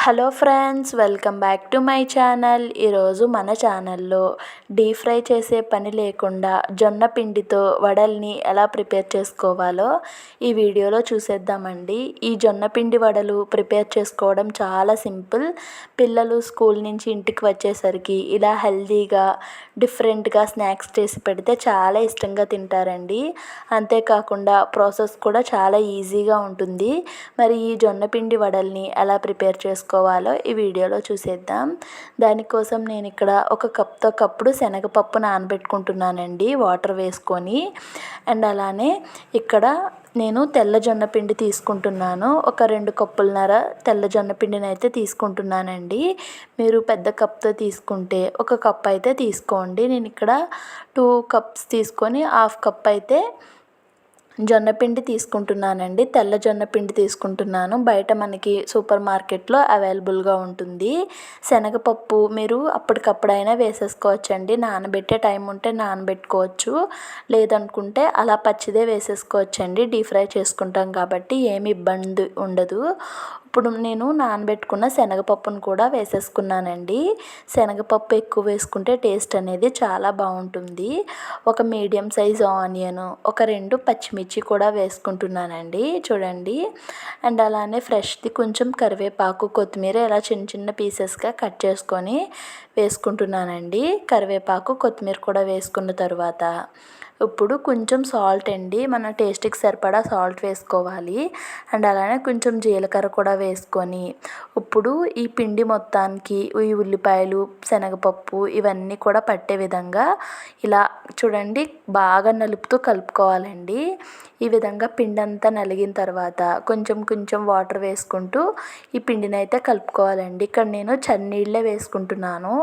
Hello friends, welcome back to my channel. ఈరోజు మన ఛానల్లో డీప్ ఫ్రై చేసే పని లేకుండా జొన్న పిండితో వడల్ని ఎలా ప్రిపేర్ చేసుకోవాలో ఈ వీడియోలో చూసేద్దామండి. ఈ జొన్న పిండి వడలు ప్రిపేర్ చేసుకోవడం చాలా సింపుల్. పిల్లలు స్కూల్ నుంచి ఇంటికి వచ్చేసరికి ఇలా హెల్తీగా డిఫరెంట్గా స్నాక్స్ చేసి పెడితే చాలా ఇష్టంగా తింటారండి. అంతేకాకుండా ప్రాసెస్ కూడా చాలా ఈజీగా ఉంటుంది. మరి ఈ జొన్న పిండి వడల్ని ఎలా ప్రిపేర్ చేసుకోవాలో ఈ వీడియోలో చూసేద్దాం. దానికోసం నేను ఇక్కడ ఒక కప్పుడు శనగపప్పు నానబెట్టుకుంటున్నానండి, వాటర్ వేసుకొని. అండ్ అలానే ఇక్కడ నేను తెల్ల జొన్న పిండి తీసుకుంటున్నాను. ఒక 2 కప్పులన్నర తెల్ల జొన్న పిండిని అయితే తీసుకుంటున్నానండి. మీరు పెద్ద కప్తో తీసుకుంటే ఒక కప్ అయితే తీసుకోండి. నేను ఇక్కడ 2 కప్స్ తీసుకొని హాఫ్ కప్ అయితే జొన్నపిండి తీసుకుంటున్నానండి. తెల్ల జొన్నపిండి తీసుకుంటున్నాను. బయట మనకి సూపర్ మార్కెట్లో అవైలబుల్గా ఉంటుంది. శనగపప్పు మీరు అప్పటికప్పుడైనా వేసేసుకోవచ్చండి. నానబెట్టే టైం ఉంటే నానబెట్టుకోవచ్చు, లేదనుకుంటే అలా పచ్చిదే వేసేసుకోవచ్చండి. డీప్ ఫ్రై చేసుకుంటాం కాబట్టి ఏమి ఇబ్బంది ఉండదు. ఇప్పుడు నేను నానబెట్టుకున్న శనగపప్పును కూడా వేసేసుకున్నానండి. శనగపప్పు ఎక్కువ వేసుకుంటే టేస్ట్ అనేది చాలా బాగుంటుంది. ఒక మీడియం సైజు ఆనియన్, ఒక 2 పచ్చిమిర్చి కూడా వేసుకుంటున్నానండి, చూడండి. అండ్ అలానే ఫ్రెష్ది కొంచెం కరివేపాకు, కొత్తిమీర ఇలా చిన్న చిన్న పీసెస్గా కట్ చేసుకొని వేసుకుంటున్నానండి. కరివేపాకు, కొత్తిమీర కూడా వేసుకున్న తర్వాత ఇప్పుడు కొంచెం సాల్ట్ అండి, మన టేస్ట్కి సరిపడా సాల్ట్ వేసుకోవాలి. అండ్ అలానే కొంచెం జీలకర్ర కూడా వేసుకొని ఇప్పుడు ఈ పిండి మొత్తానికి ఈ ఉల్లిపాయలు, శనగపప్పు ఇవన్నీ కూడా పట్టే విధంగా ఇలా చూడండి బాగా నలుపుతూ కలుపుకోవాలండి. ఈ విధంగా పిండి అంతా నలిగిన తర్వాత కొంచెం కొంచెం వాటర్ వేసుకుంటూ ఈ పిండిని అయితే కలుపుకోవాలండి. ఇక్కడ నేను చన్నీళ్ళే వేసుకుంటున్నాను.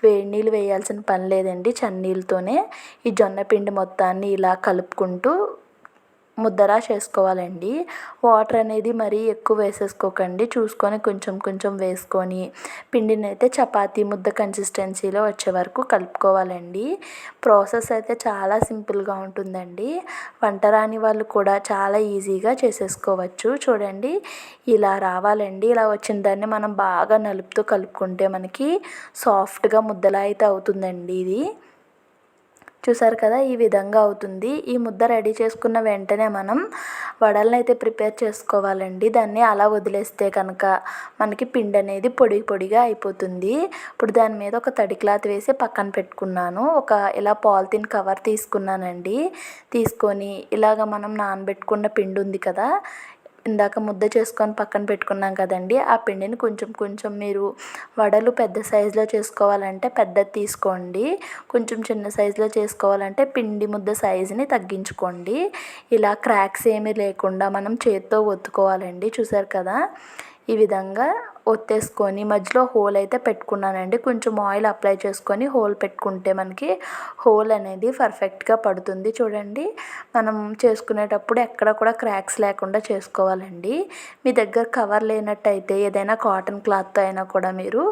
వేడి నీళ్ళు వేయాల్సిన పని లేదండి. చన్నీళ్ళతోనే ఈ జొన్న పిండి మొత్తాన్ని ఇలా కలుపుకుంటూ ముద్దలా చేసుకోవాలండి. వాటర్ అనేది మరీ ఎక్కువ వేసేసుకోకండి, చూసుకొని కొంచెం కొంచెం వేసుకొని పిండిని అయితే చపాతీ ముద్ద కన్సిస్టెన్సీలో వచ్చే వరకు కలుపుకోవాలండి. ప్రాసెస్ అయితే చాలా సింపుల్గా ఉంటుందండి. వంట రాని వాళ్ళు కూడా చాలా ఈజీగా చేసేసుకోవచ్చు. చూడండి ఇలా రావాలండి. ఇలా వచ్చిన దాన్ని మనం బాగా నలుపుతూ కలుపుకుంటే మనకి సాఫ్ట్గా ముద్దలా అయితే అవుతుందండి. ఇది చూసారు కదా, ఈ విధంగా అవుతుంది. ఈ ముద్ద రెడీ చేసుకున్న వెంటనే మనం వడలను అయితే ప్రిపేర్ చేసుకోవాలండి. దాన్ని అలా వదిలేస్తే కనుక మనకి పిండి అనేది పొడి పొడిగా అయిపోతుంది. ఇప్పుడు దాని మీద ఒక తడి క్లాత్ వేసి పక్కన పెట్టుకున్నాను. ఒక ఇలా పాలిథిన్ కవర్ తీసుకున్నానండి. తీసుకొని ఇలాగ మనం నానబెట్టుకున్న పిండి ఉంది కదా, ఇందాక ముద్ద చేసుకొని పక్కన పెట్టుకున్నాం కదండి, ఆ పిండిని కొంచెం కొంచెం మీరు వడలు పెద్ద సైజులో చేసుకోవాలంటే పెద్దది తీసుకోండి, కొంచెం చిన్న సైజులో చేసుకోవాలంటే పిండి ముద్ద సైజుని తగ్గించుకోండి. ఇలా క్రాక్స్ ఏమీ లేకుండా మనం చేత్తో ఒత్తుకోవాలండి. చూసారు కదా, ఈ విధంగా ఒత్తేసుకొని మధ్యలో హోల్ అయితే పెట్టుకున్నానండి. కొంచెం ఆయిల్ అప్లై చేసుకొని హోల్ పెట్టుకుంటే మనకి హోల్ అనేది పర్ఫెక్ట్గా పడుతుంది. చూడండి, మనం చేసుకునేటప్పుడు ఎక్కడ కూడా క్రాక్స్ లేకుండా చేసుకోవాలండి. మీ దగ్గర కవర్ లేనట్టయితే ఏదైనా కాటన్ క్లాత్తో అయినా కూడా మీరు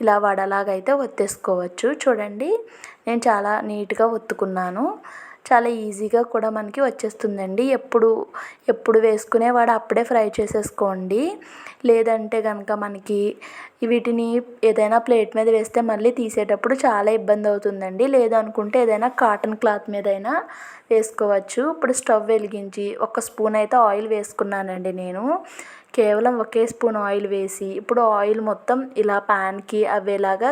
ఇలా వడలాగైతే ఒత్తేసుకోవచ్చు. చూడండి, నేను చాలా నీట్గా ఒత్తుకున్నాను. చాలా ఈజీగా కూడా మనకి వచ్చేస్తుందండి. ఎప్పుడు వేసుకునేవాడు అప్పుడే ఫ్రై చేసేసుకోండి. లేదంటే కనుక మనకి వీటిని ఏదైనా ప్లేట్ మీద వేస్తే మళ్ళీ తీసేటప్పుడు చాలా ఇబ్బంది అవుతుందండి. లేదనుకుంటే ఏదైనా కాటన్ క్లాత్ మీద అయినా వేసుకోవచ్చు. ఇప్పుడు స్టవ్ వెలిగించి 1 స్పూన్ అయితే ఆయిల్ వేసుకున్నానండి. నేను కేవలం ఒకే స్పూన్ ఆయిల్ వేసి ఇప్పుడు ఆయిల్ మొత్తం ఇలా ప్యాన్కి అవేలాగా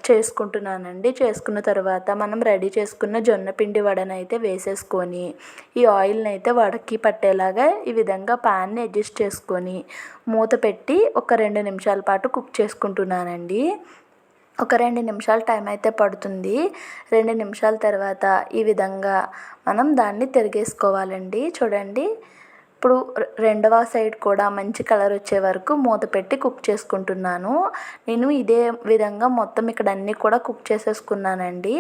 చేసుకుంటున్నానండి. చేసుకున్న తర్వాత మనం రెడీ చేసుకున్న జొన్నపిండి వడను అయితే వేసేసుకొని ఈ ఆయిల్ని అయితే వడకి పట్టేలాగా ఈ విధంగా ప్యాన్ని అడ్జస్ట్ చేసుకొని మూత పెట్టి ఒక 2 నిమిషాల పాటు కుక్ చేసుకుంటున్నానండి. ఒక 2 నిమిషాలు టైం అయితే పడుతుంది. 2 నిమిషాల తర్వాత ఈ విధంగా మనం దాన్ని తిరిగేసుకోవాలండి. చూడండి, ఇప్పుడు రెండవ సైడ్ కూడా మంచి కలర్ వచ్చే వరకు మూత పెట్టి కుక్ చేసుకుంటున్నాను. నేను ఇదే విధంగా మొత్తం ఇక్కడ అన్నీ కూడా కుక్ చేసేసుకున్నానండి.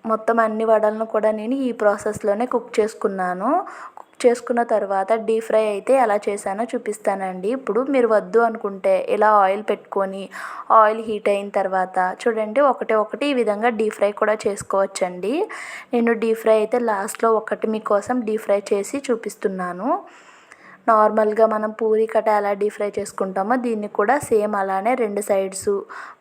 మొత్తం అన్ని వడలను కూడా నేను ఈ ప్రాసెస్లోనే కుక్ చేసుకున్నాను. కుక్ చేసుకున్న తర్వాత డీప్ ఫ్రై అయితే ఎలా చేశానో చూపిస్తానండి. ఇప్పుడు మీరు వద్దు అనుకుంటే ఇలా ఆయిల్ పెట్టుకొని ఆయిల్ హీట్ అయిన తర్వాత చూడండి ఒకటి ఈ విధంగా డీప్ ఫ్రై కూడా చేసుకోవచ్చండి. నేను డీప్ ఫ్రై అయితే లాస్ట్లో ఒకటి మీకోసం డీప్ ఫ్రై చేసి చూపిస్తున్నాను. నార్మల్గా మనం పూరి కట్ట ఎలా డీప్ ఫ్రై చేసుకుంటామో దీన్ని కూడా సేమ్ అలానే 2 సైడ్స్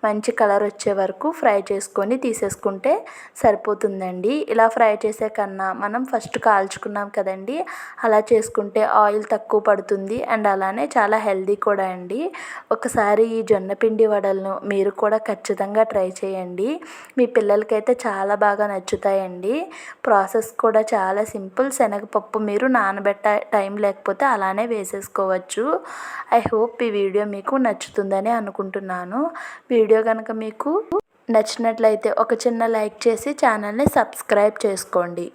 మంచి కలర్ వచ్చే వరకు ఫ్రై చేసుకొని తీసేసుకుంటే సరిపోతుందండి. ఇలా ఫ్రై చేసే కన్నా మనం ఫస్ట్ కాల్చుకున్నాం కదండి, అలా చేసుకుంటే ఆయిల్ తక్కువ పడుతుంది అండ్ అలానే చాలా హెల్దీ కూడా అండి. ఒకసారి ఈ జొన్న పిండి వడలను మీరు కూడా ఖచ్చితంగా ట్రై చేయండి. మీ పిల్లలకైతే చాలా బాగా నచ్చుతాయండి. ప్రాసెస్ కూడా చాలా సింపుల్. శనగపప్పు మీరు నానబెట్టే టైం లేకపోతే అలానే వేసేసుకోవచ్చు. ఐ హోప్ ఈ వీడియో మీకు నచ్చుతుందని అనుకుంటున్నాను. వీడియో కనుక మీకు నచ్చినట్లయితే ఒక చిన్న లైక్ చేసి ఛానల్ని సబ్స్క్రైబ్ చేసుకోండి.